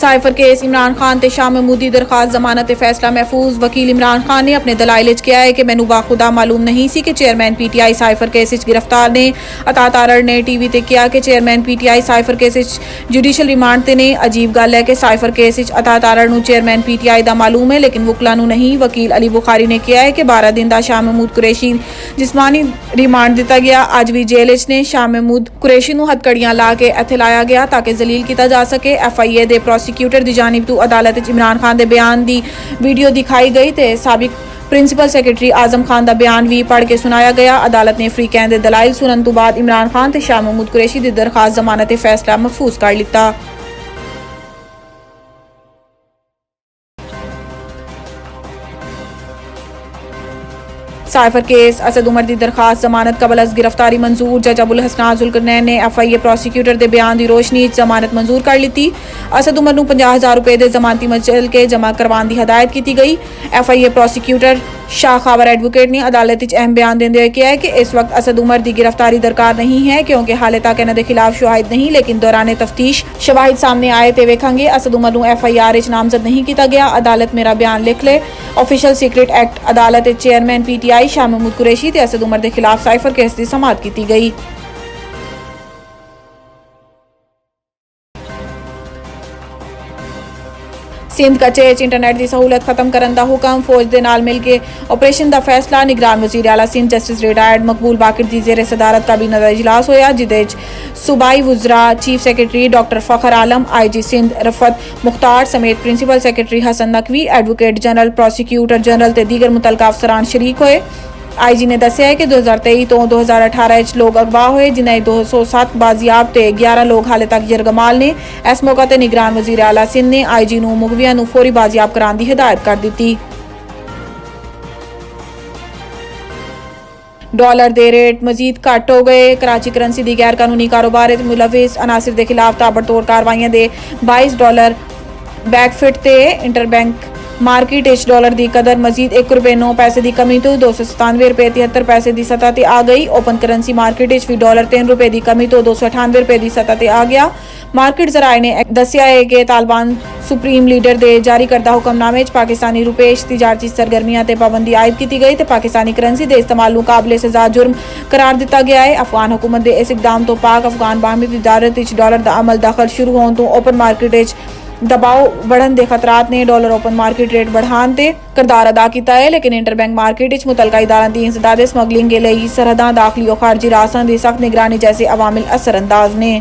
Cipher case Imran Khan ते शाह महमूद दी दरखास्त जमानत फैसला महफूज। वकील इमरान खान ने अपने दलाइल किया है कि मैनू बाखुदा मालूम नहीं सी कि चेयरमैन पीटीआई साइफर केस गिरफ्तार ने। अता तारड़ ने टीवी ते किया कि chairman PTI cipher case judicial remand ते ने। अजीब गल है कि साइफर केस अता तारड़ नू चेयरमैन पीटीआई दा मालूम है लेकिन वकला नू नहीं। वकील अली बुखारी ने किया है कि 12 दिन का शाह महमूद कुरैशी जिस्मानी रिमांड दिता गया। अज भी जेल ने शाह महमूद कुरैशी नू हथकड़ियां ला के इत्थे लाया गया ताकि जलील किया जा सके। FIA दे प्रोसिक्यूटर दी जानिब तो अदालत इमरान खान दे बयान दी वीडियो दिखाई गई ते साबिक प्रिंसिपल सैकटरी आजम खान दा बयान भी पढ़ के सुनाया गया। अदालत ने फरीकैन दे दलाइल सुनन तो बाद इमरान खान ते शाह महमूद कुरैशी दी दरखास्त जमानत फैसला महफूज कर लिता। साइफर केस असद उमर दी दरखास्त जमानत कबल अज गिरफ्तारी मंजूर। जज अबुल हसनान जुल्करनैन ने FIA प्रोसिक्यूटर दे बयान दी रोशनी जमानत मंजूर कर ली। असद उमर नू 50,000 रुपए दे जमानती मचल के जमा करवाने की हदायत की गई। FIA prosecutor Shah Khawar advocate ने अदालत अहम बयान देंदे हुए किया है कि इस वक्त असद उमर की गिरफ्तारी दरकार नहीं है क्योंकि हाले तक इन्हां दे खिलाफ शवाहिद नहीं लेकिन दौरान तफ्तीश शवाहिद सामने आए तो वेखांगे। असद उमर नू FIR नामजद नहीं किया गया। अदालत मेरा बयान लिख ले। ऑफिशियल सीक्रेट एक्ट अदालत चेयरमैन PTI शाह महमूद कुरैशी ते असद उमर के खिलाफ साइफर केस की समाअत की गई। सिंध कचे इंटरनेट की सहूलत खत्म करने का हुक्म। फौज के नाल मिल के ऑपरेशन का फैसला। निगरान वजीर आला सिंध जस्टिस रिटायर्ड मकबूल बाकिर की जेर सदारत काबीना का इजलास होया जिदे सूबाई वज़रा chief secretary doctor Fakhar Alam IG Sindh Rafat Mukhtar समेत principal secretary Hasan Naqvi advocate general prosecutor general ते दीगर मुतलका अफसरान शरीक होए। IG ने दस्या है कि 2023 तो 2018 लोग अगवा हुए जिन्हें 207 बाजियाब ते 11 लोग हाले तक यरगमाल ने। इस मौके पर निगरान वजीर आला सिंध ने IG नू मुगविया नू फौरी बाजियाब कराने की हिदायत कर दी। डॉलर दे रेट मजीद घट हो गए। कराची करंसी की गैर कानूनी कारोबार मुलविस अनासिर के खिलाफ ताबड़तोड़ कार्रवाइयां दे $22 बैकफिट ते इंटरबैंक मार्केट डॉलर की कदर मजीद ₹1.09 की कमी तो ₹297.73 की सतह ते आ गई। ओपन करंसी मार्केट भी $3 की कमी तो ₹298 की सतह ते आ गया। मार्केट जराए ने दस्या है कि तालिबान सुप्रीम लीडर दे जारी करदा हुक्मनामे पाकिस्तानी रुपए तिजारती सरगर्मियां ते पाबंदी आयद की गई तो पाकिस्तानी करंसी के इस्तेमाल नू काबिले सजा जुर्म करार दिता गया है। अफगान हुकूमत के इस इकदाम तो पाक अफगान बाहमी तिजारत डॉलर का अमल दखल शुरू होने तो ओपन मार्केट दबाव बढ़न के खतरात ने डॉलर ओपन मार्केट रेट बढ़ाने ते किरदार अदा किया है लेकिन इंटरबैंक मार्केट मुतलका इदारा की इंसदाद स्मगलिंग के लिए सरहदां दाखिली और खारजी रास्तां की सख्त निगरानी जैसे अवामिल असरअंदाज ने।